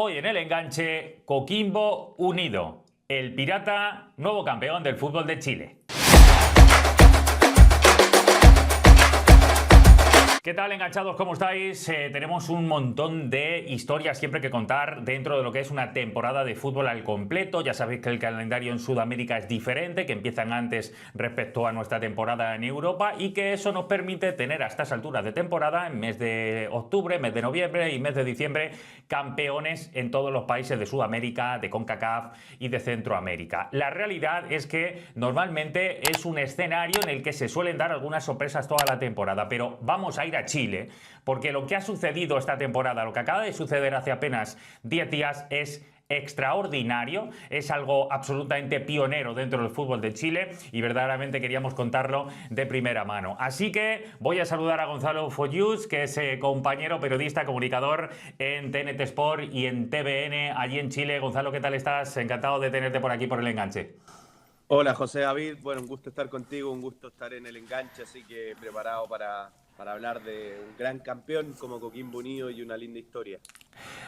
Hoy en el enganche, Coquimbo Unido, el Pirata, nuevo campeón del fútbol de Chile. ¿Qué tal, enganchados? ¿Cómo estáis? Tenemos un montón de historias siempre que contar dentro de lo que es una temporada de fútbol al completo. Ya sabéis que el calendario en Sudamérica es diferente, que empiezan antes respecto a nuestra temporada en Europa y que eso nos permite tener a estas alturas de temporada, en mes de octubre, mes de noviembre y mes de diciembre, campeones en todos los países de Sudamérica, de CONCACAF y de Centroamérica. La realidad es que normalmente es un escenario en el que se suelen dar algunas sorpresas toda la temporada, pero vamos a ir a Chile, porque lo que ha sucedido esta temporada, lo que acaba de suceder hace apenas 10 días es extraordinario, es algo absolutamente pionero dentro del fútbol de Chile y verdaderamente queríamos contarlo de primera mano. Así que voy a saludar a Gonzalo Foyús, que es compañero periodista, comunicador en TNT Sport y en TVN allí en Chile. Gonzalo, ¿qué tal estás? Encantado de tenerte por aquí por el enganche. Hola José David, bueno, un gusto estar contigo, un gusto estar en el enganche, así que preparado para hablar de un gran campeón como Coquimbo Unido y una linda historia.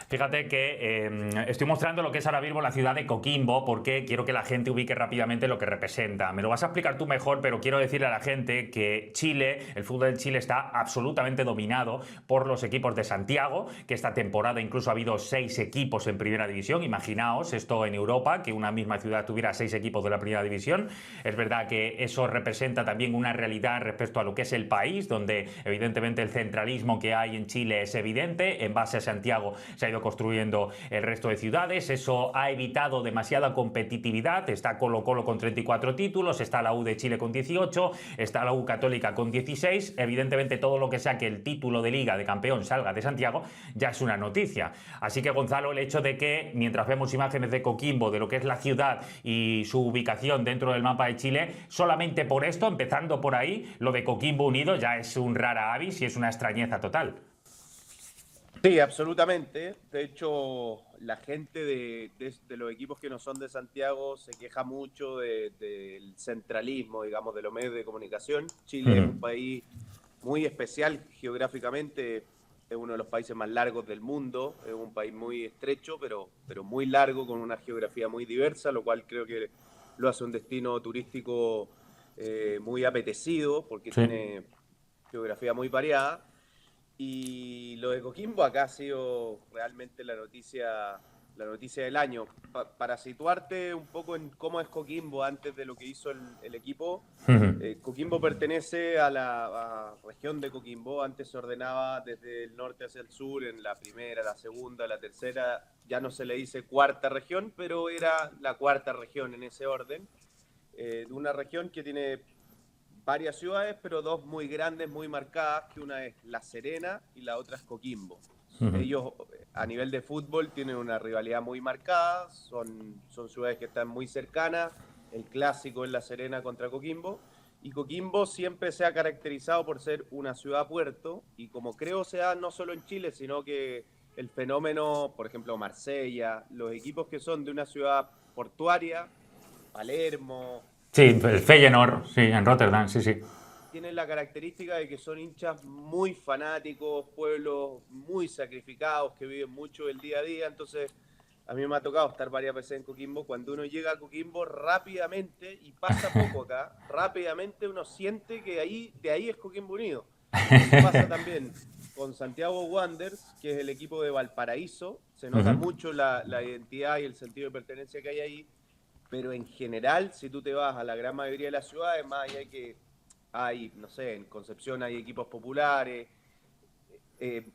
Fíjate que estoy mostrando lo que es ahora mismo la ciudad de Coquimbo porque quiero que la gente ubique rápidamente lo que representa. Me lo vas a explicar tú mejor, pero quiero decirle a la gente que Chile, el fútbol de Chile está absolutamente dominado por los equipos de Santiago, que esta temporada incluso ha habido 6 equipos en primera división. Imaginaos esto en Europa, que una misma ciudad tuviera 6 equipos de la primera división. Es verdad que eso representa también una realidad respecto a lo que es el país, donde evidentemente el centralismo que hay en Chile es evidente. En base a Santiago se ha ido construyendo el resto de ciudades, eso ha evitado demasiada competitividad. Está Colo-Colo con 34 títulos, está la U de Chile con 18, está la U Católica con 16, evidentemente todo lo que sea que el título de Liga de Campeón salga de Santiago ya es una noticia. Así que Gonzalo, el hecho de que mientras vemos imágenes de Coquimbo, de lo que es la ciudad y su ubicación dentro del mapa de Chile, solamente por esto, empezando por ahí, lo de Coquimbo Unido ya es un rara avis y es una extrañeza total. Sí, absolutamente. De hecho, la gente de los equipos que no son de Santiago se queja mucho del centralismo, digamos, de los medios de comunicación. Chile es un país muy especial geográficamente, es uno de los países más largos del mundo, es un país muy estrecho, pero muy largo, con una geografía muy diversa, lo cual creo que lo hace un destino turístico muy apetecido, porque Sí. tiene geografía muy variada. Y lo de Coquimbo acá ha sido realmente la noticia del año. Para situarte un poco en cómo es Coquimbo antes de lo que hizo el equipo, Coquimbo pertenece a la región de Coquimbo. Antes se ordenaba desde el norte hacia el sur, en la primera, la segunda, la tercera. Ya no se le dice cuarta región, pero era la cuarta región en ese orden. De una región que tiene varias ciudades, pero dos muy grandes, muy marcadas, que una es La Serena y la otra es Coquimbo. Ellos a nivel de fútbol tienen una rivalidad muy marcada, son ciudades que están muy cercanas, el clásico es La Serena contra Coquimbo, y Coquimbo siempre se ha caracterizado por ser una ciudad-puerto, y como creo se da no solo en Chile, sino que el fenómeno, por ejemplo, Marsella, los equipos que son de una ciudad portuaria, Palermo, Sí, el Feyenoord, sí, en Rotterdam, sí, sí. tienen la característica de que son hinchas muy fanáticos, pueblos muy sacrificados, que viven mucho el día a día. Entonces, a mí me ha tocado estar varias veces en Coquimbo. Cuando uno llega a Coquimbo rápidamente, y pasa poco acá, rápidamente uno siente que de ahí es Coquimbo Unido. Eso pasa también con Santiago Wanderers, que es el equipo de Valparaíso. Se nota mucho la identidad y el sentido de pertenencia que hay ahí. Pero en general, si tú te vas a la gran mayoría de las ciudades, más allá que hay, no sé, en Concepción hay equipos populares,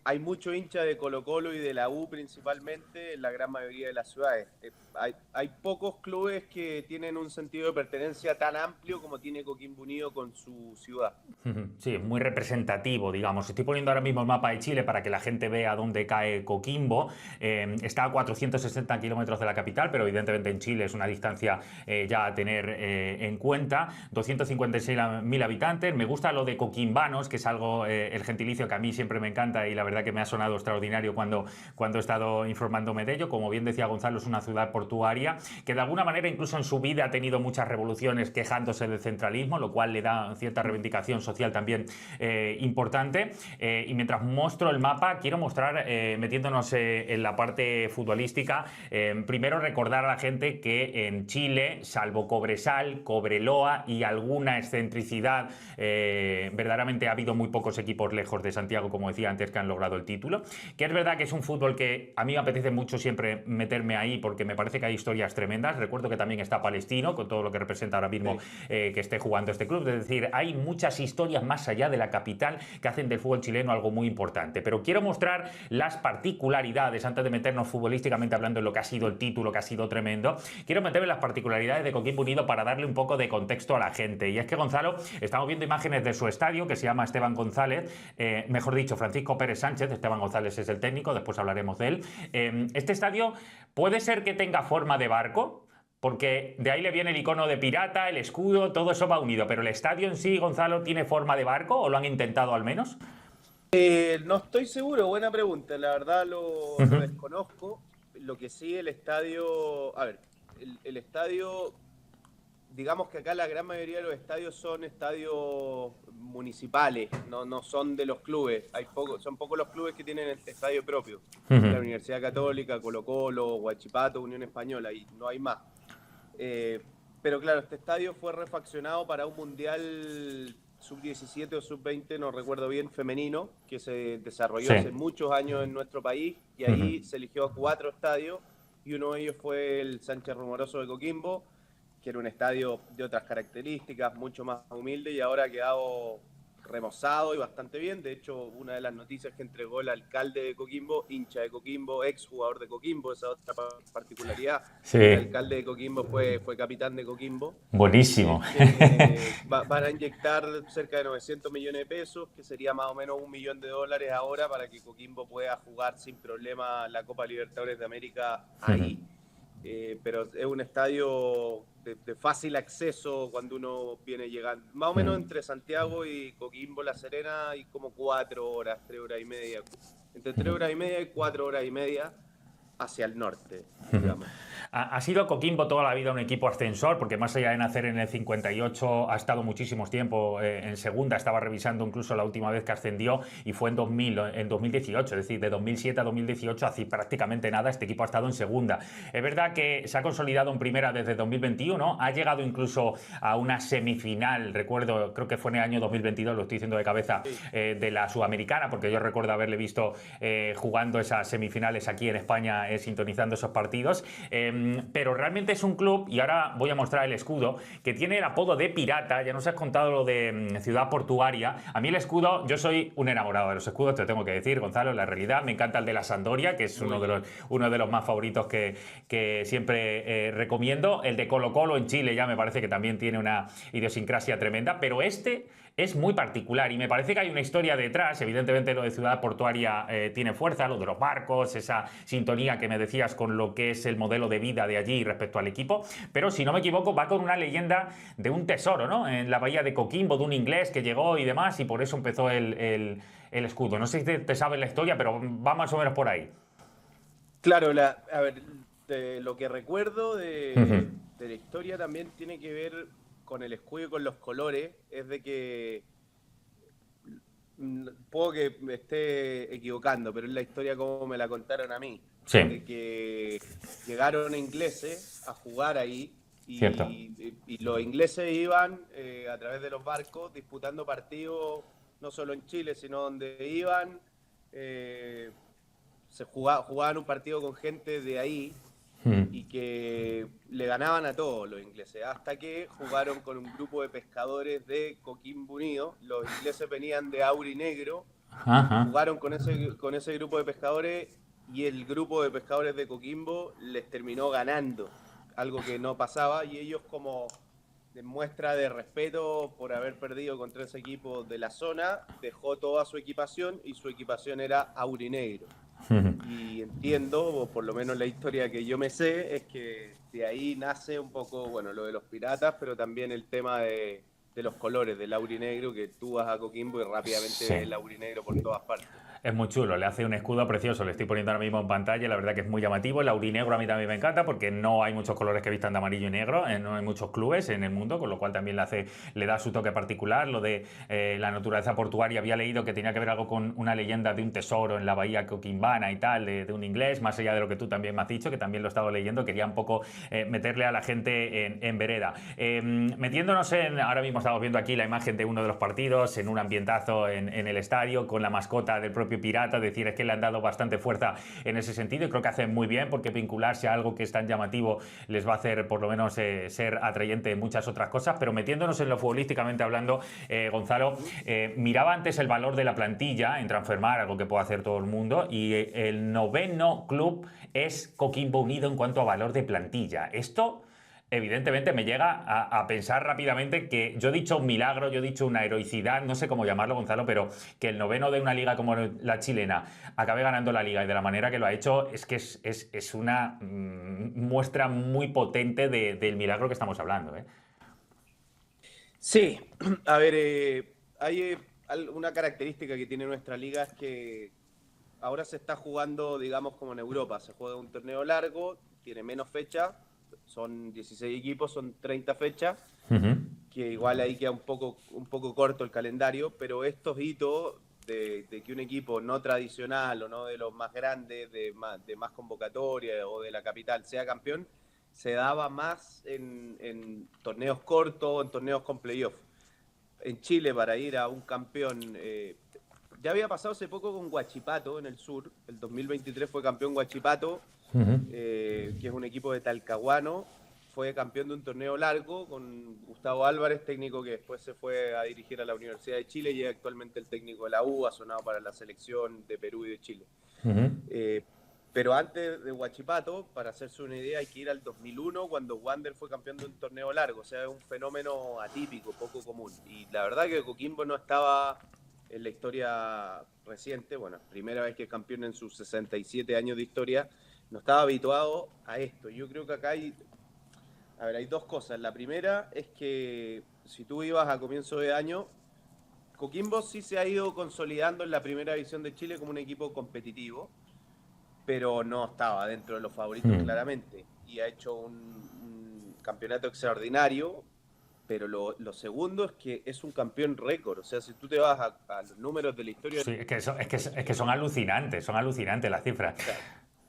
hay mucho hincha de Colo-Colo y de la U principalmente en la gran mayoría de las ciudades. Hay pocos clubes que tienen un sentido de pertenencia tan amplio como tiene Coquimbo Unido con su ciudad. Sí, muy representativo, digamos. Estoy poniendo ahora mismo el mapa de Chile para que la gente vea dónde cae Coquimbo. Está a 460 kilómetros de la capital, pero evidentemente en Chile es una distancia ya a tener en cuenta. 256.000 habitantes. Me gusta lo de coquimbanos, que es algo, el gentilicio que a mí siempre me encanta, encanta y la verdad que me ha sonado extraordinario cuando he estado informándome de ello. Como bien decía Gonzalo, es una ciudad portuaria que de alguna manera incluso en su vida ha tenido muchas revoluciones quejándose del centralismo, lo cual le da cierta reivindicación social también importante. Y mientras muestro el mapa, quiero mostrar, metiéndonos en la parte futbolística, primero recordar a la gente que en Chile, salvo Cobresal, Cobreloa y alguna excentricidad, verdaderamente ha habido muy pocos equipos lejos de Santiago, como decía antes, que han logrado el título. Que es verdad que es un fútbol que a mí me apetece mucho siempre meterme ahí porque me parece que hay historias tremendas. Recuerdo que también está Palestino, con todo lo que representa ahora mismo que esté jugando este club. Es decir, hay muchas historias más allá de la capital que hacen del fútbol chileno algo muy importante. Pero quiero mostrar las particularidades, antes de meternos futbolísticamente hablando en lo que ha sido el título, que ha sido tremendo. Quiero meterme en las particularidades de Coquimbo Unido para darle un poco de contexto a la gente. Y es que, Gonzalo, estamos viendo imágenes de su estadio, que se llama Esteban González, mejor dicho, Francisco Pérez Sánchez. Esteban González es el técnico, después hablaremos de él. Este estadio puede ser que tenga forma de barco, porque de ahí le viene el icono de pirata, el escudo, todo eso va unido. Pero el estadio en sí, Gonzalo, ¿tiene forma de barco o lo han intentado al menos? No estoy seguro, buena pregunta. La verdad lo desconozco. Lo que sí, el estadio. A ver, el estadio. Digamos que acá la gran mayoría de los estadios son estadios municipales, no son de los clubes. Son pocos los clubes que tienen el estadio propio. La Universidad Católica, Colo-Colo, Huachipato, Unión Española, y no hay más. Pero claro, este estadio fue refaccionado para un mundial sub-17 o sub-20, no recuerdo bien, femenino, que se desarrolló hace muchos años en nuestro país, y ahí se eligió 4 estadios, y uno de ellos fue el Sánchez Rumoroso de Coquimbo, que era un estadio de otras características, mucho más humilde, y ahora ha quedado remozado y bastante bien. De hecho, una de las noticias que entregó el alcalde de Coquimbo, hincha de Coquimbo, ex jugador de Coquimbo, esa otra particularidad. Sí. El alcalde de Coquimbo fue capitán de Coquimbo. Buenísimo. Van a inyectar cerca de 900 millones de pesos, que sería más o menos $1 millón ahora, para que Coquimbo pueda jugar sin problema la Copa Libertadores de América ahí. Pero es un estadio de fácil acceso cuando uno viene llegando. Más o menos entre Santiago y Coquimbo, La Serena, hay como 4 horas, 3 horas y media. Entre 3 horas y media y 4 horas y media hacia el norte, digamos. Ha sido Coquimbo toda la vida un equipo ascensor, porque más allá de nacer en el 58, ha estado muchísimos tiempo en segunda. Estaba revisando incluso la última vez que ascendió y fue en 2018, es decir, de 2007 a 2018, hace prácticamente nada, este equipo ha estado en segunda. Es verdad que se ha consolidado en primera desde 2021, ha llegado incluso a una semifinal, recuerdo, creo que fue en el año 2022, lo estoy diciendo de cabeza, de la Sudamericana, porque yo recuerdo haberle visto jugando esas semifinales aquí en España, sintonizando esos partidos. Pero realmente es un club, y ahora voy a mostrar el escudo, que tiene el apodo de pirata. Ya nos has contado lo de ciudad portuaria. A mí el escudo, yo soy un enamorado de los escudos, te lo tengo que decir, Gonzalo, la realidad. Me encanta el de la Sampdoria, que es uno de los más favoritos que siempre recomiendo. El de Colo-Colo en Chile ya me parece que también tiene una idiosincrasia tremenda, pero este es muy particular y me parece que hay una historia detrás. Evidentemente lo de ciudad portuaria tiene fuerza, lo de los barcos, esa sintonía que me decías con lo que es el modelo de vida de allí respecto al equipo, pero si no me equivoco va con una leyenda de un tesoro, ¿no? En la bahía de Coquimbo, de un inglés que llegó y demás, y por eso empezó el escudo. No sé si te sabes la historia, pero va más o menos por ahí. Claro, a ver, lo que recuerdo de la historia también tiene que ver con el escudo y con los colores, es de que puedo que me esté equivocando, pero es la historia como me la contaron a mí. Sí. De que llegaron ingleses a jugar ahí y los ingleses iban a través de los barcos disputando partidos, no solo en Chile, sino donde iban, jugaban un partido con gente de ahí, y que le ganaban a todos los ingleses, hasta que jugaron con un grupo de pescadores de Coquimbo Unido. Los ingleses venían de Aurinegro, jugaron con ese grupo de pescadores y el grupo de pescadores de Coquimbo les terminó ganando, algo que no pasaba, y ellos, como de muestra de respeto por haber perdido contra ese equipo de la zona, dejó toda su equipación, y su equipación era Aurinegro. Y entiendo, o por lo menos la historia que yo me sé, es que de ahí nace un poco, bueno, lo de los piratas, pero también el tema de los colores, del aurinegro, que tú vas a Coquimbo y rápidamente ves el aurinegro por todas partes. Es muy chulo, le hace un escudo precioso, le estoy poniendo ahora mismo en pantalla, la verdad que es muy llamativo. El aurinegro a mí también me encanta porque no hay muchos colores que vistan de amarillo y negro, no hay muchos clubes en el mundo, con lo cual también le da su toque particular. Lo de la naturaleza portuaria, había leído que tenía que ver algo con una leyenda de un tesoro en la bahía Coquimbana y tal, de un inglés, más allá de lo que tú también me has dicho, que también lo he estado leyendo, quería un poco meterle a la gente en vereda. Metiéndonos ahora mismo estamos viendo aquí la imagen de uno de los partidos, en un ambientazo en el estadio, con la mascota del propio Pirata, decir, es que le han dado bastante fuerza en ese sentido y creo que hacen muy bien porque vincularse a algo que es tan llamativo les va a hacer por lo menos ser atrayente en muchas otras cosas, pero metiéndonos en lo futbolísticamente hablando, Gonzalo, miraba antes el valor de la plantilla en Transfermarkt, algo que puede hacer todo el mundo, y el 9º club es Coquimbo Unido en cuanto a valor de plantilla. Esto evidentemente me llega a pensar rápidamente que yo he dicho un milagro, yo he dicho una heroicidad, no sé cómo llamarlo, Gonzalo, pero que el 9º de una liga como la chilena acabe ganando la liga y de la manera que lo ha hecho es que es una muestra muy potente del milagro que estamos hablando, ¿eh? Sí, a ver, hay una característica que tiene nuestra liga es que ahora se está jugando, digamos, como en Europa. Se juega un torneo largo, tiene menos fechas, son 16 equipos, son 30 fechas, que igual ahí queda un poco corto el calendario, pero estos hitos de que un equipo no tradicional o no de los más grandes, de más convocatoria o de la capital sea campeón, se daba más en torneos cortos, en torneos con playoff. En Chile, para ir a un campeón, ya había pasado hace poco con Huachipato en el sur, el 2023 fue campeón Huachipato, que es un equipo de Talcahuano, fue campeón de un torneo largo con Gustavo Álvarez, técnico que después se fue a dirigir a la Universidad de Chile y es actualmente el técnico de la U, ha sonado para la selección de Perú y de Chile. Pero antes de Huachipato, para hacerse una idea, hay que ir al 2001 cuando Wander fue campeón de un torneo largo, o sea, es un fenómeno atípico, poco común. Y la verdad que Coquimbo no estaba en la historia reciente, bueno, primera vez que es campeón en sus 67 años de historia, no estaba habituado a esto. Yo creo que acá hay dos cosas. La primera es que si tú ibas a comienzo de año, Coquimbo sí se ha ido consolidando en la primera división de Chile como un equipo competitivo, pero no estaba dentro de los favoritos claramente. Y ha hecho un campeonato extraordinario, pero lo segundo es que es un campeón récord. O sea, si tú te vas a los números de la historia... Sí, es que son alucinantes las cifras. O sea,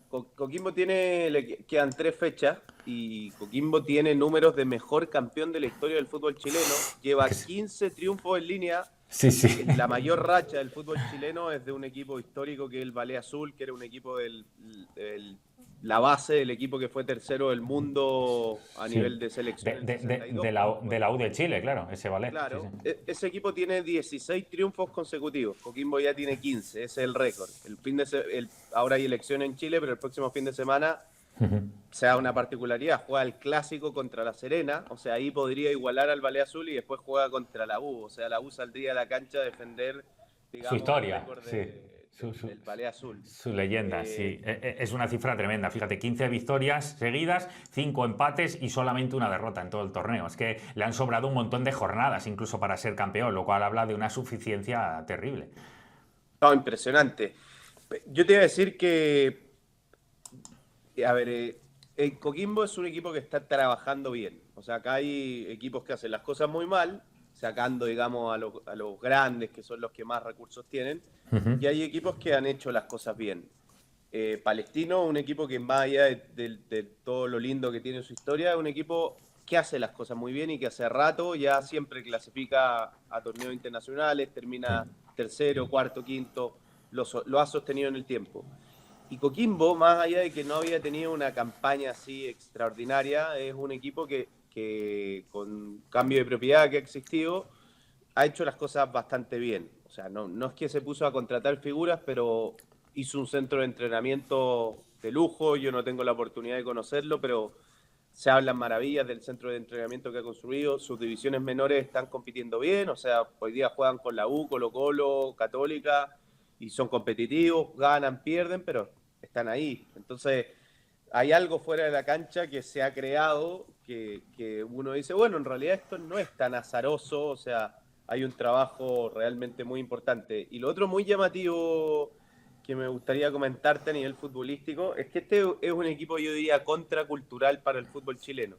Coquimbo quedan 3 fechas y Coquimbo tiene números de mejor campeón de la historia del fútbol chileno. Lleva 15 triunfos en línea. Sí, sí. La mayor racha del fútbol chileno es de un equipo histórico que es el Ballet Azul, que era un equipo la base del equipo que fue tercero del mundo a nivel de selección. De la U de Chile, claro, ese Ballet. Claro, Sí, sí. ese equipo tiene 16 triunfos consecutivos. Coquimbo ya tiene 15, ese es el récord. Ahora hay elecciones en Chile, pero el próximo fin de semana se da una particularidad. Juega el clásico contra la Serena, o sea, ahí podría igualar al Ballet Azul y después juega contra la U. O sea, la U saldría a la cancha a defender, digamos, su historia, el récord sí. del Ballet Azul. Su leyenda, sí. Es una cifra tremenda. Fíjate, 15 victorias seguidas, 5 empates y solamente una derrota en todo el torneo. Es que le han sobrado un montón de jornadas incluso para ser campeón, lo cual habla de una suficiencia terrible. No, impresionante. Yo te iba a decir que, a ver, el Coquimbo es un equipo que está trabajando bien. O sea, acá hay equipos que hacen las cosas muy mal, sacando, digamos, a los grandes, que son los que más recursos tienen, y hay equipos que han hecho las cosas bien. Palestino, un equipo que más allá de todo lo lindo que tiene su historia, es un equipo que hace las cosas muy bien y que hace rato ya siempre clasifica a torneos internacionales, termina tercero, cuarto, quinto, lo ha sostenido en el tiempo. Y Coquimbo, más allá de que no había tenido una campaña así extraordinaria, es un equipo que con cambio de propiedad que ha existido, ha hecho las cosas bastante bien. O sea, no es que se puso a contratar figuras, pero hizo un centro de entrenamiento de lujo. Yo no tengo la oportunidad de conocerlo, pero se hablan maravillas del centro de entrenamiento que ha construido. Sus divisiones menores están compitiendo bien. O sea, hoy día juegan con la U, Colo-Colo, Católica, y son competitivos, ganan, pierden, pero están ahí. Entonces, hay algo fuera de la cancha que se ha creado que uno dice, bueno, en realidad esto no es tan azaroso, o sea, hay un trabajo realmente muy importante. Y lo otro muy llamativo, que me gustaría comentarte a nivel futbolístico es que este es un equipo, yo diría, contracultural para el fútbol chileno.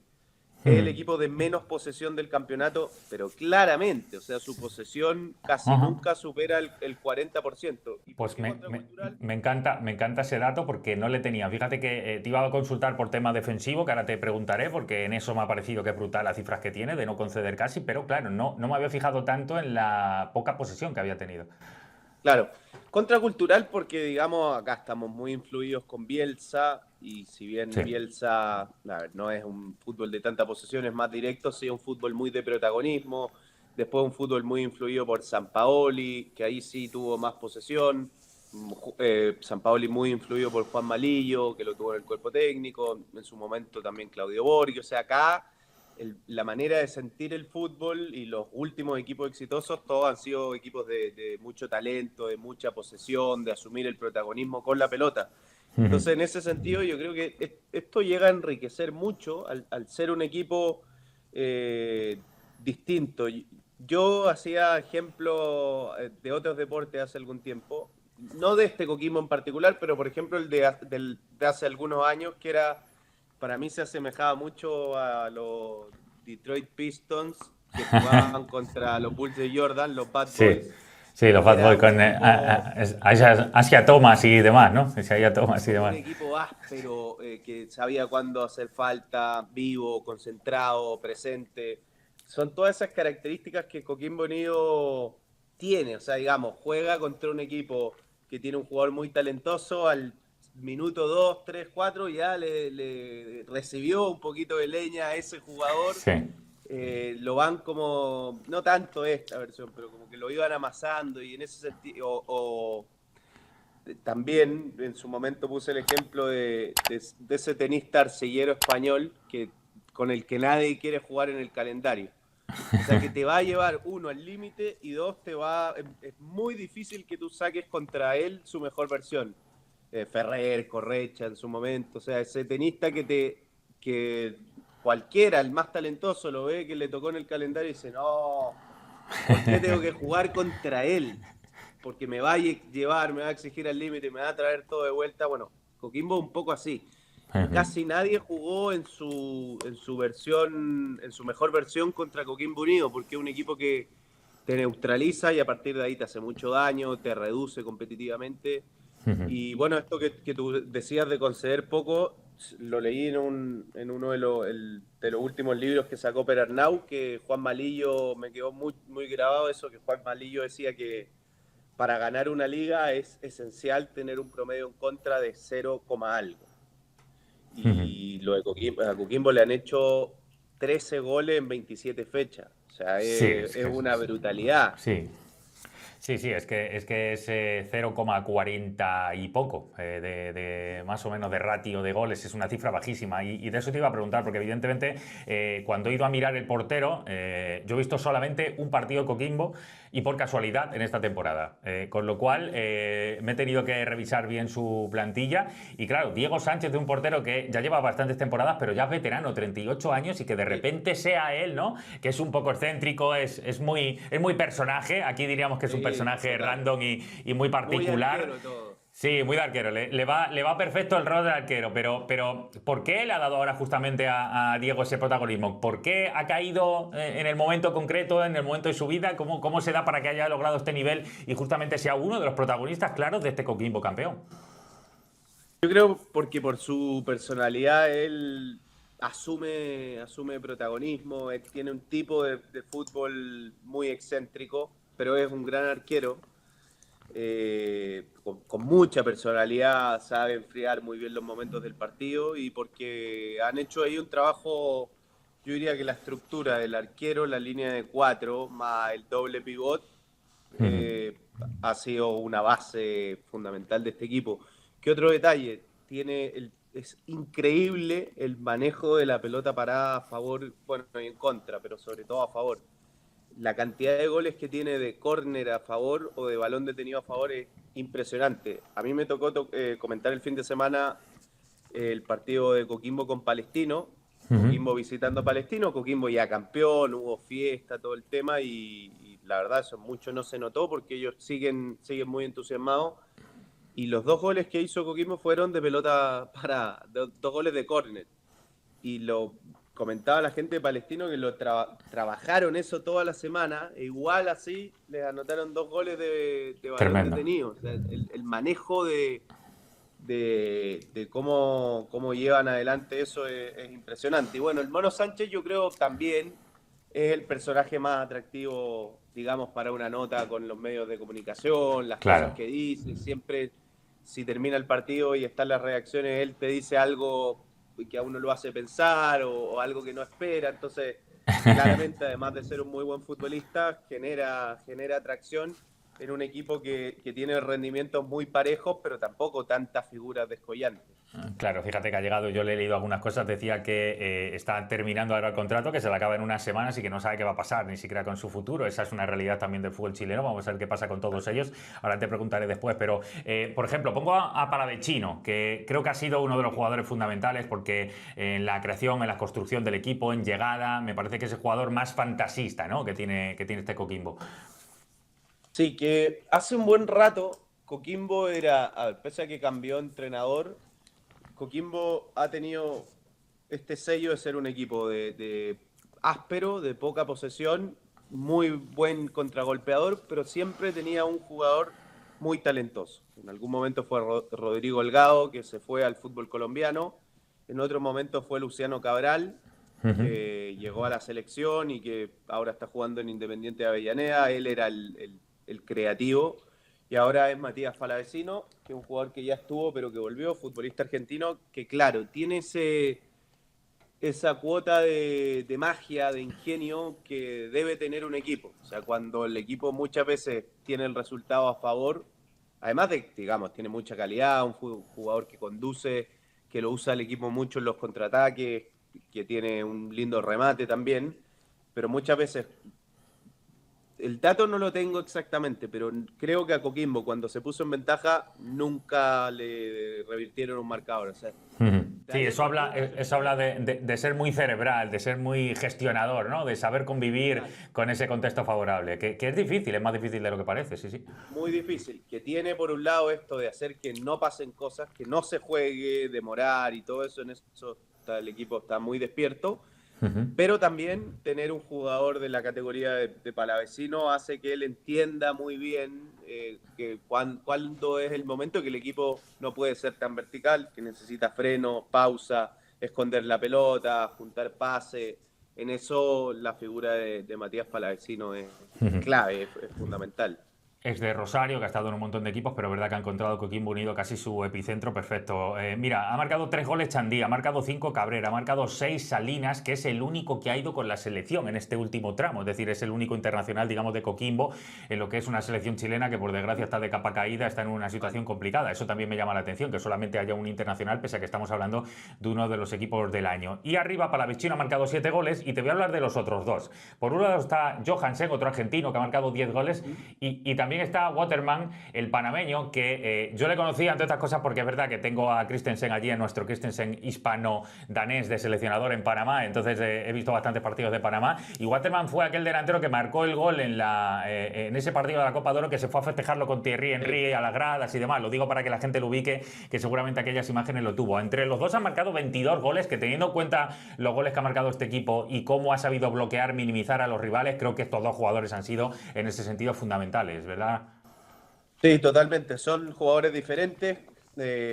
Es el equipo de menos posesión del campeonato, pero claramente, o sea, su posesión casi Ajá. nunca supera el 40%. ¿Y por Pues qué contracultural? me encanta ese dato porque no le tenía. Fíjate que te iba a consultar por tema defensivo, que ahora te preguntaré, porque en eso me ha parecido que es brutal las cifras que tiene, de no conceder casi, pero claro, no me había fijado tanto en la poca posesión que había tenido. Claro, contracultural porque, digamos, acá estamos muy influidos con Bielsa y si bien Sí. Bielsa, a ver, no es un fútbol de tanta posesión, es más directo, sí, un fútbol muy de protagonismo, después un fútbol muy influido por Sampaoli, que ahí sí tuvo más posesión, Sampaoli muy influido por Juan Malillo, que lo tuvo en el cuerpo técnico, en su momento también Claudio Borghi, o sea, acá la manera de sentir el fútbol y los últimos equipos exitosos, todos han sido equipos de mucho talento, de mucha posesión, de asumir el protagonismo con la pelota. Entonces, en ese sentido, yo creo que esto llega a enriquecer mucho al ser un equipo distinto. Yo hacía ejemplo de otros deportes hace algún tiempo, no de este Coquimbo en particular, pero por ejemplo el de hace algunos años, que era, para mí se asemejaba mucho a los Detroit Pistons que jugaban contra los Bulls de Jordan, los Bad Sí, Boys, sí, los que Bad era Boys un con equipo Asia Thomas y demás, ¿no? Asia Thomas y un demás. equipo áspero, que sabía cuándo hacer falta, vivo, concentrado, presente. Son todas esas características que Coquimbo Unido tiene. O sea, digamos, juega contra un equipo que tiene un jugador muy talentoso, al minuto 2, 3, 4 ya le recibió un poquito de leña a ese jugador. Sí. Lo van como, no tanto esta versión, pero como que lo iban amasando y en ese sentido, también en su momento puse el ejemplo de ese tenista arcillero español con el que nadie quiere jugar en el calendario. O sea, que te va a llevar uno al límite y dos, es muy difícil que tú saques contra él su mejor versión. Ferrer, Correcha en su momento, o sea, ese tenista que cualquiera, el más talentoso, lo ve que le tocó en el calendario y dice, no, ¿por qué tengo que jugar contra él? Porque me va a llevar, me va a exigir al límite, me va a traer todo de vuelta. Bueno, Coquimbo un poco así. Y casi nadie jugó en su versión, en su mejor versión contra Coquimbo Unido, porque es un equipo que te neutraliza y a partir de ahí te hace mucho daño, te reduce competitivamente. Y bueno, esto que tú decías de conceder poco, lo leí en uno de los últimos libros que sacó Perarnau, que Juan Malillo, me quedó muy, muy grabado eso, que Juan Malillo decía que para ganar una liga es esencial tener un promedio en contra de 0, algo. Y lo de a Coquimbo le han hecho 13 goles en 27 fechas. O sea, Sí, es una brutalidad. sí. Sí, sí, es 0,40 y poco de más o menos de ratio de goles, es una cifra bajísima y de eso te iba a preguntar porque evidentemente cuando he ido a mirar el portero yo he visto solamente un partido de Coquimbo y por casualidad en esta temporada, con lo cual me he tenido que revisar bien su plantilla y claro, Diego Sánchez de un portero que ya lleva bastantes temporadas pero ya es veterano, 38 años y que de repente sea él, ¿no? Que es un poco excéntrico, es muy personaje, aquí diríamos que es un Sí, personaje total. random y muy Muy particular. arquero todo. Sí, muy de arquero. Le va perfecto el rol de arquero, pero ¿por qué le ha dado ahora justamente a Diego ese protagonismo? ¿Por qué ha caído en el momento concreto, en el momento de su vida? ¿Cómo se da para que haya logrado este nivel y justamente sea uno de los protagonistas claros de este Coquimbo campeón? Yo creo porque por su personalidad él asume protagonismo, tiene un tipo de fútbol muy excéntrico, pero es un gran arquero. Con mucha personalidad, sabe enfriar muy bien los momentos del partido y porque han hecho ahí un trabajo, yo diría que la estructura del arquero, la línea de cuatro, más el doble pivot, eh, ha sido una base fundamental de este equipo. ¿Qué otro detalle? Es increíble el manejo de la pelota parada a favor, bueno, y en contra, pero sobre todo a favor. La cantidad de goles que tiene de córner a favor o de balón detenido a favor es impresionante. A mí me tocó comentar el fin de semana el partido de Coquimbo con Palestino. Coquimbo visitando a Palestino, Coquimbo ya campeón, hubo fiesta, todo el tema y la verdad eso mucho no se notó porque ellos siguen muy entusiasmados y los 2 goles que hizo Coquimbo fueron de pelota para 2 goles de córner. Y lo comentaba la gente de Palestino que trabajaron eso toda la semana, e igual así les anotaron 2 goles de balón Tremendo. detenido. O sea, el manejo de cómo llevan adelante eso es impresionante. Y bueno, el Mono Sánchez yo creo también es el personaje más atractivo, digamos, para una nota con los medios de comunicación, las cosas Claro. que dice, siempre si termina el partido y están las reacciones, él te dice algo que a uno lo hace pensar o algo que no espera, entonces claramente, además de ser un muy buen futbolista, genera atracción en un equipo que tiene rendimientos muy parejos, pero tampoco tantas figuras descollantes. Claro, fíjate que ha llegado, yo le he leído algunas cosas, decía que está terminando ahora el contrato, que se le acaba en unas semanas y que no sabe qué va a pasar, ni siquiera con su futuro. Esa es una realidad también del fútbol chileno, vamos a ver qué pasa con todos ellos. Ahora te preguntaré después, pero por ejemplo, pongo a Palavecino, que creo que ha sido uno de los jugadores fundamentales porque en la creación, en la construcción del equipo, en llegada, me parece que es el jugador más fantasista, ¿no?, que tiene este Coquimbo. Sí, que hace un buen rato Coquimbo era, a ver, pese a que cambió entrenador, Coquimbo ha tenido este sello de ser un equipo de áspero, de poca posesión, muy buen contragolpeador, pero siempre tenía un jugador muy talentoso. En algún momento fue Rodrigo Holgado, que se fue al fútbol colombiano. En otro momento fue Luciano Cabral, que llegó a la selección y que ahora está jugando en Independiente de Avellaneda. Él era el creativo. Y ahora es Matías Palavecino, que es un jugador que ya estuvo, pero que volvió, futbolista argentino, que claro, tiene esa cuota de magia, de ingenio que debe tener un equipo. O sea, cuando el equipo muchas veces tiene el resultado a favor, además de, digamos, tiene mucha calidad, un jugador que conduce, que lo usa el equipo mucho en los contraataques, que tiene un lindo remate también, pero muchas veces el dato no lo tengo exactamente, pero creo que a Coquimbo cuando se puso en ventaja nunca le revirtieron un marcador. O sea, de Sí, ahí eso esa habla, cuota que eso tiene, habla de ser muy cerebral, de ser muy gestionador, ¿no? De saber convivir claro, con ese contexto favorable, que es difícil, es más difícil de lo que parece, sí, sí. muy difícil, que tiene por un lado esto de hacer que no pasen cosas, que no se juegue, demorar y todo eso, en eso el equipo está muy despierto, pero también tener un jugador de la categoría de Palavecino hace que él entienda muy bien que cuándo es el momento que el equipo no puede ser tan vertical, que necesita freno, pausa, esconder la pelota, juntar pase. En eso la figura de Matías Palavecino es clave, es fundamental. Es de Rosario, que ha estado en un montón de equipos, pero es verdad que ha encontrado Coquimbo Unido casi su epicentro perfecto. Mira, ha marcado 3 goles Chandí, ha marcado 5 Cabrera, ha marcado 6 Salinas, que es el único que ha ido con la selección en este último tramo. Es decir, es el único internacional, digamos, de Coquimbo, en lo que es una selección chilena que por desgracia está de capa caída, está en una situación complicada. Eso también me llama la atención, que solamente haya un internacional, pese a que estamos hablando de uno de los equipos del año. Y arriba, Palavecino ha marcado 7 goles, y te voy a hablar de los otros dos. Por un lado está Johansen, otro argentino, que ha marcado 10 goles, y también está Waterman, el panameño, que yo le conocí, entre otras cosas, porque es verdad que tengo a Christensen allí, en nuestro Christensen hispano-danés de seleccionador en Panamá, entonces he visto bastantes partidos de Panamá, y Waterman fue aquel delantero que marcó el gol en ese partido de la Copa de Oro, que se fue a festejarlo con Thierry Henry a las gradas y demás. Lo digo para que la gente lo ubique, que seguramente aquellas imágenes lo tuvo. Entre los dos han marcado 22 goles, que teniendo en cuenta los goles que ha marcado este equipo y cómo ha sabido bloquear, minimizar a los rivales, creo que estos dos jugadores han sido en ese sentido fundamentales, ¿verdad? Sí, totalmente. Son jugadores diferentes.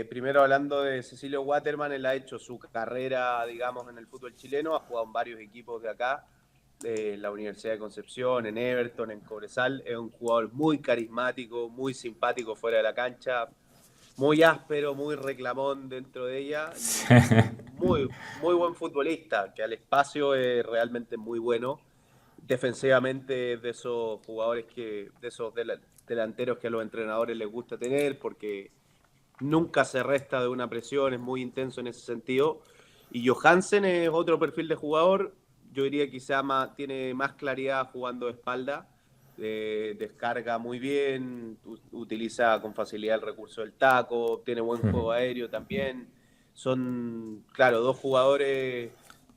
Primero hablando de Cecilio Waterman, él ha hecho su carrera, digamos, en el fútbol chileno, ha jugado en varios equipos de acá, de la Universidad de Concepción, en Everton, en Cobresal. Es un jugador muy carismático, muy simpático fuera de la cancha, muy áspero, muy reclamón dentro de ella y muy buen futbolista, que al espacio es realmente muy bueno. Defensivamente de esos jugadores de esos delanteros que a los entrenadores les gusta tener, porque nunca se resta de una presión, es muy intenso en ese sentido. Y Johansen es otro perfil de jugador, yo diría que quizá tiene más claridad jugando de espalda, descarga muy bien, utiliza con facilidad el recurso del taco, tiene buen juego aéreo también. Son, claro, dos jugadores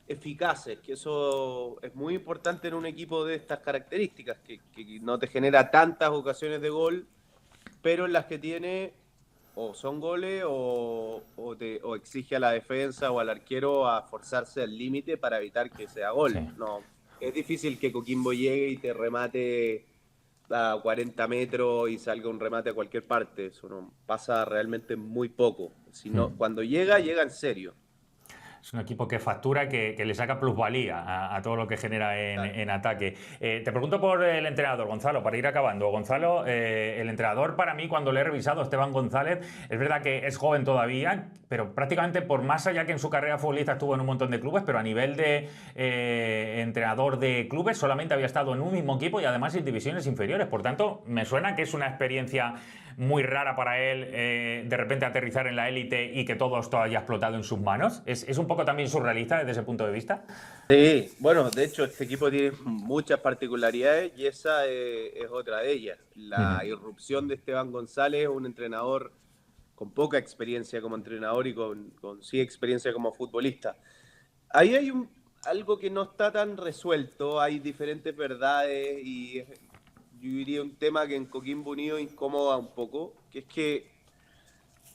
eficaces, que eso es muy importante en un equipo de estas características, que no te genera tantas ocasiones de gol, pero en las que tiene o son goles o exige a la defensa o al arquero a forzarse al límite para evitar que sea Sí. gol. No, es difícil que Coquimbo llegue y te remate a 40 metros y salga un remate a cualquier parte. Eso no pasa realmente muy poco. Si no, cuando llega, llega en serio. Es un equipo que factura, que le saca plusvalía a todo lo que genera Claro. en ataque. Te pregunto por el entrenador, Gonzalo, para ir acabando. Gonzalo, el entrenador para mí, cuando le he revisado, Esteban González, es verdad que es joven todavía, pero prácticamente por más allá que en su carrera futbolista estuvo en un montón de clubes, pero a nivel de entrenador de clubes solamente había estado en un mismo equipo y además en divisiones inferiores. Por tanto, me suena que es una experiencia muy rara para él de repente aterrizar en la élite y que todo esto haya explotado en sus manos. Es un poco también surrealista desde ese punto de vista? Sí, bueno, de hecho este equipo tiene muchas particularidades y esa es otra de ellas. La irrupción de Esteban González, un entrenador con poca experiencia como entrenador y con sí experiencia como futbolista. Ahí hay algo que no está tan resuelto, hay diferentes verdades y yo diría un tema que en Coquimbo Unido incomoda un poco, que es que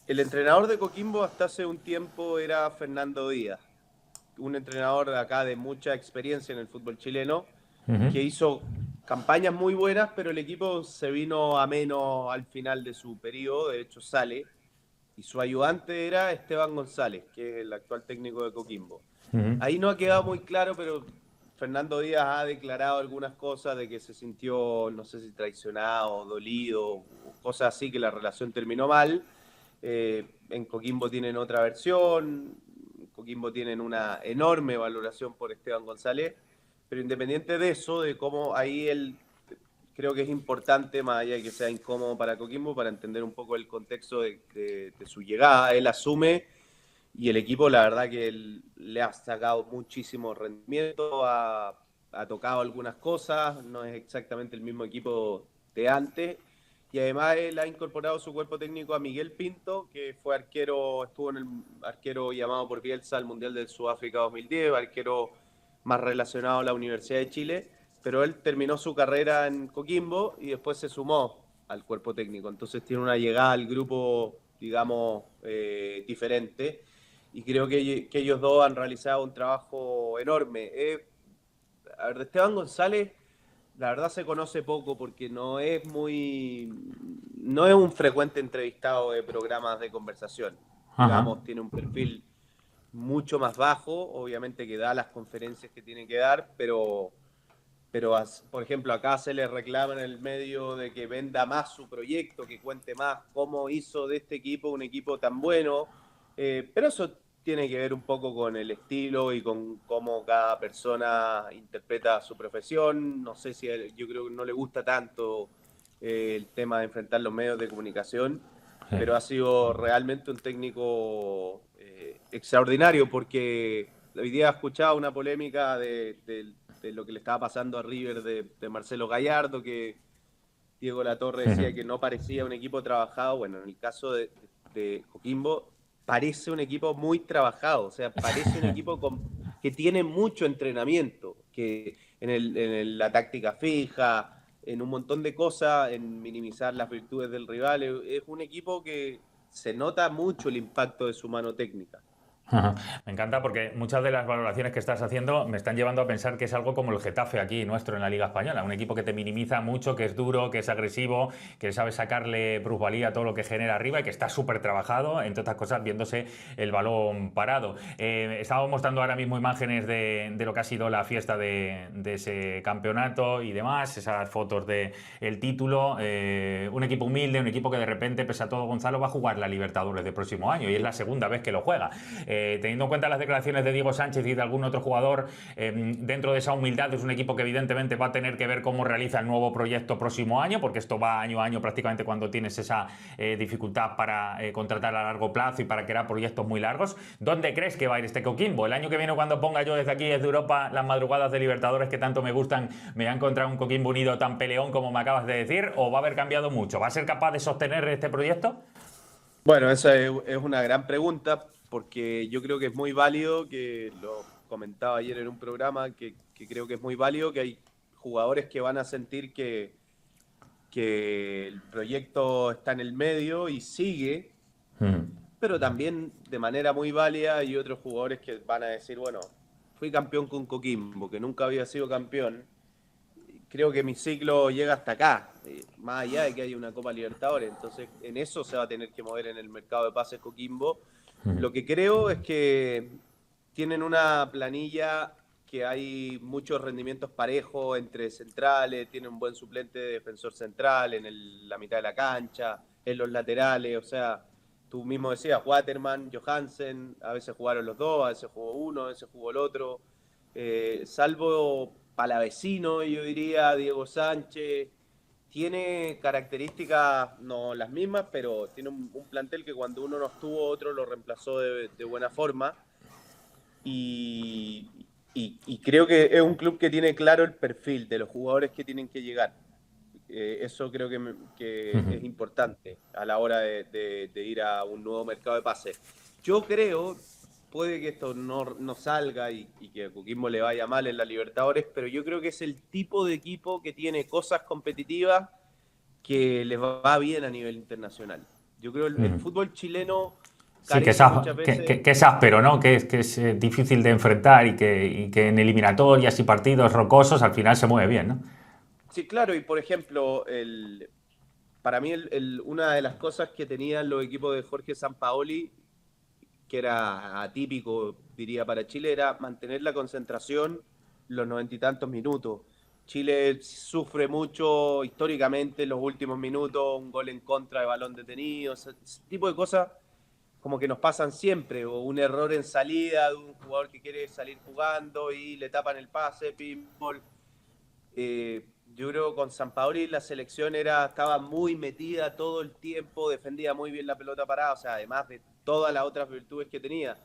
el entrenador de Coquimbo hasta hace un tiempo era Fernando Díaz, un entrenador de acá de mucha experiencia en el fútbol chileno, que hizo campañas muy buenas, pero el equipo se vino a menos al final de su periodo, de hecho sale, y su ayudante era Esteban González, que es el actual técnico de Coquimbo. Ahí no ha quedado muy claro, pero Fernando Díaz ha declarado algunas cosas de que se sintió, no sé si traicionado, dolido, cosas así, que la relación terminó mal. En Coquimbo tienen otra versión, en Coquimbo tienen una enorme valoración por Esteban González, pero independiente de eso, de cómo ahí él creo que es importante, más allá de que sea incómodo para Coquimbo, para entender un poco el contexto de su llegada. Él asume y el equipo, la verdad que él le ha sacado muchísimo rendimiento, ha tocado algunas cosas, no es exactamente el mismo equipo de antes. Y además él ha incorporado su cuerpo técnico a Miguel Pinto, que fue arquero, estuvo en el arquero llamado por Bielsa al Mundial del Sudáfrica 2010, arquero más relacionado a la Universidad de Chile, pero él terminó su carrera en Coquimbo y después se sumó al cuerpo técnico. Entonces tiene una llegada al grupo, digamos, diferente. Y creo que ellos dos han realizado un trabajo enorme. A ver, de Esteban González, la verdad se conoce poco porque no es un frecuente entrevistado de programas de conversación. Ajá. Digamos, tiene un perfil mucho más bajo, obviamente que da las conferencias que tiene que dar, pero por ejemplo, acá se le reclama en el medio de que venda más su proyecto, que cuente más cómo hizo de este equipo un equipo tan bueno, pero eso tiene que ver un poco con el estilo y con cómo cada persona interpreta su profesión. No sé si yo creo que no le gusta tanto el tema de enfrentar los medios de comunicación, Sí. pero ha sido realmente un técnico extraordinario porque hoy día he escuchado una polémica de lo que le estaba pasando a River de Marcelo Gallardo, que Diego Latorre decía que no parecía un equipo trabajado. Bueno, en el caso de Coquimbo, parece un equipo muy trabajado, o sea, parece un equipo que tiene mucho entrenamiento, que la táctica fija, en un montón de cosas, en minimizar las virtudes del rival. Es un equipo que se nota mucho el impacto de su mano técnica. Ajá. Me encanta porque muchas de las valoraciones que estás haciendo me están llevando a pensar que es algo como el Getafe aquí nuestro en la Liga Española, un equipo que te minimiza mucho, que es duro, que es agresivo, que sabe sacarle plusvalía a todo lo que genera arriba y que está súper trabajado, entre otras cosas viéndose el balón parado. Estamos mostrando ahora mismo imágenes de lo que ha sido la fiesta de ese campeonato y demás, esas fotos del título, un equipo humilde, un equipo que de repente, pese a todo, Gonzalo va a jugar la Libertadores del próximo año y es la segunda vez que lo juega. Teniendo en cuenta las declaraciones de Diego Sánchez y de algún otro jugador, dentro de esa humildad es un equipo que evidentemente va a tener que ver cómo realiza el nuevo proyecto próximo año, porque esto va año a año prácticamente cuando tienes esa dificultad para contratar a largo plazo y para crear proyectos muy largos. ¿Dónde crees que va a ir este Coquimbo? El año que viene, cuando ponga yo desde aquí, desde Europa, las madrugadas de Libertadores que tanto me gustan, ¿me va a encontrar un Coquimbo Unido tan peleón como me acabas de decir? ¿O va a haber cambiado mucho? ¿Va a ser capaz de sostener este proyecto? Bueno, esa es una gran pregunta porque yo creo que es muy válido, que lo comentaba ayer en un programa, que creo que es muy válido que hay jugadores que van a sentir que el proyecto está en el medio y sigue, pero también de manera muy válida hay otros jugadores que van a decir, bueno, fui campeón con Coquimbo, que nunca había sido campeón, creo que mi ciclo llega hasta acá, más allá de que haya una Copa Libertadores, entonces en eso se va a tener que mover en el mercado de pases Coquimbo. Lo que creo es que tienen una planilla que hay muchos rendimientos parejos entre centrales, tiene un buen suplente de defensor central en la mitad de la cancha, en los laterales, o sea, tú mismo decías, Waterman, Johansen, a veces jugaron los dos, a veces jugó uno, a veces jugó el otro, salvo Palavecino, yo diría, Diego Sánchez, tiene características, no las mismas, pero tiene un plantel que cuando uno no estuvo, otro lo reemplazó de buena forma. Y, y creo que es un club que tiene claro el perfil de los jugadores que tienen que llegar. Eso creo que es importante a la hora de ir a un nuevo mercado de pases. Yo creo, puede que esto no salga y que a Coquimbo le vaya mal en la Libertadores, pero yo creo que es el tipo de equipo que tiene cosas competitivas que les va bien a nivel internacional. Yo creo el fútbol chileno Sí, carece muchas veces. que es áspero, ¿no? Que es difícil de enfrentar y que en eliminatorias y partidos rocosos al final se mueve bien, ¿no? Sí, claro, y por ejemplo, para mí una de las cosas que tenían los equipos de Jorge Sampaoli, que era atípico, diría, para Chile, era mantener la concentración los 90 y tantos minutos. Chile sufre mucho históricamente en los últimos minutos, un gol en contra de balón detenido, ese tipo de cosas como que nos pasan siempre, o un error en salida de un jugador que quiere salir jugando y le tapan el pase, pinball. Yo creo que con Sampaoli la selección estaba muy metida todo el tiempo, defendía muy bien la pelota parada, o sea, además de todas las otras virtudes que tenía.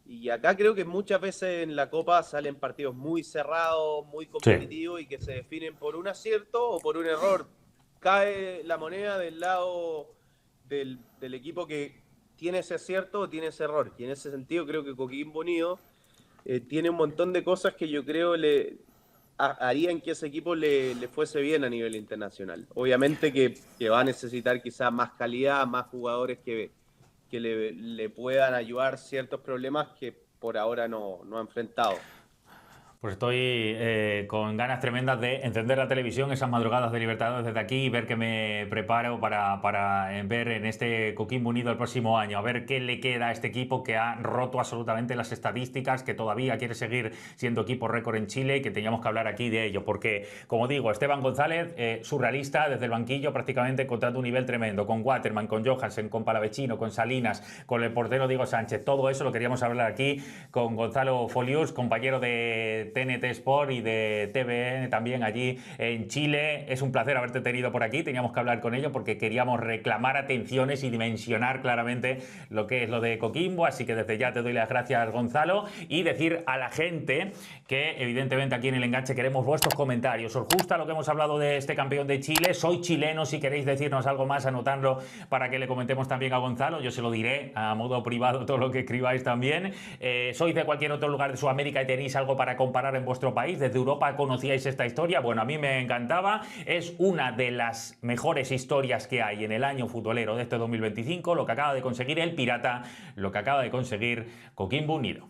Y acá creo que muchas veces en la Copa salen partidos muy cerrados, muy Sí. competitivos y que se definen por un acierto o por un error. Cae la moneda del lado del equipo que tiene ese acierto o tiene ese error. Y en ese sentido creo que Coquimbo Unido tiene un montón de cosas que yo creo harían que ese equipo le fuese bien a nivel internacional. Obviamente que va a necesitar quizás más calidad, más jugadores que le puedan ayudar ciertos problemas que por ahora no ha enfrentado. Pues estoy con ganas tremendas de encender la televisión esas madrugadas de Libertadores desde aquí y ver qué me preparo para ver en este Coquimbo Unido el próximo año, a ver qué le queda a este equipo que ha roto absolutamente las estadísticas, que todavía quiere seguir siendo equipo récord en Chile y que teníamos que hablar aquí de ello, porque, como digo, Esteban González, surrealista desde el banquillo, prácticamente encontrando un nivel tremendo, con Waterman, con Johansen, con Palavecino, con Salinas, con el portero Diego Sánchez, todo eso lo queríamos hablar aquí con Gonzalo Folius, compañero de TNT Sport y de TVN también allí en Chile. Es un placer haberte tenido por aquí. Teníamos que hablar con ello porque queríamos reclamar atenciones y dimensionar claramente lo que es lo de Coquimbo. Así que desde ya te doy las gracias, Gonzalo, y decir a la gente que evidentemente aquí en El Enganche queremos vuestros comentarios. ¿Os gusta lo que hemos hablado de este campeón de Chile? Soy chileno, si queréis decirnos algo más, anotadlo para que le comentemos también a Gonzalo. Yo se lo diré a modo privado todo lo que escribáis también. ¿Sois de cualquier otro lugar de Sudamérica y tenéis algo para comparar en vuestro país? ¿Desde Europa conocíais esta historia? Bueno, a mí me encantaba. Es una de las mejores historias que hay en el año futbolero de este 2025, lo que acaba de conseguir el Pirata, lo que acaba de conseguir Coquimbo Unido.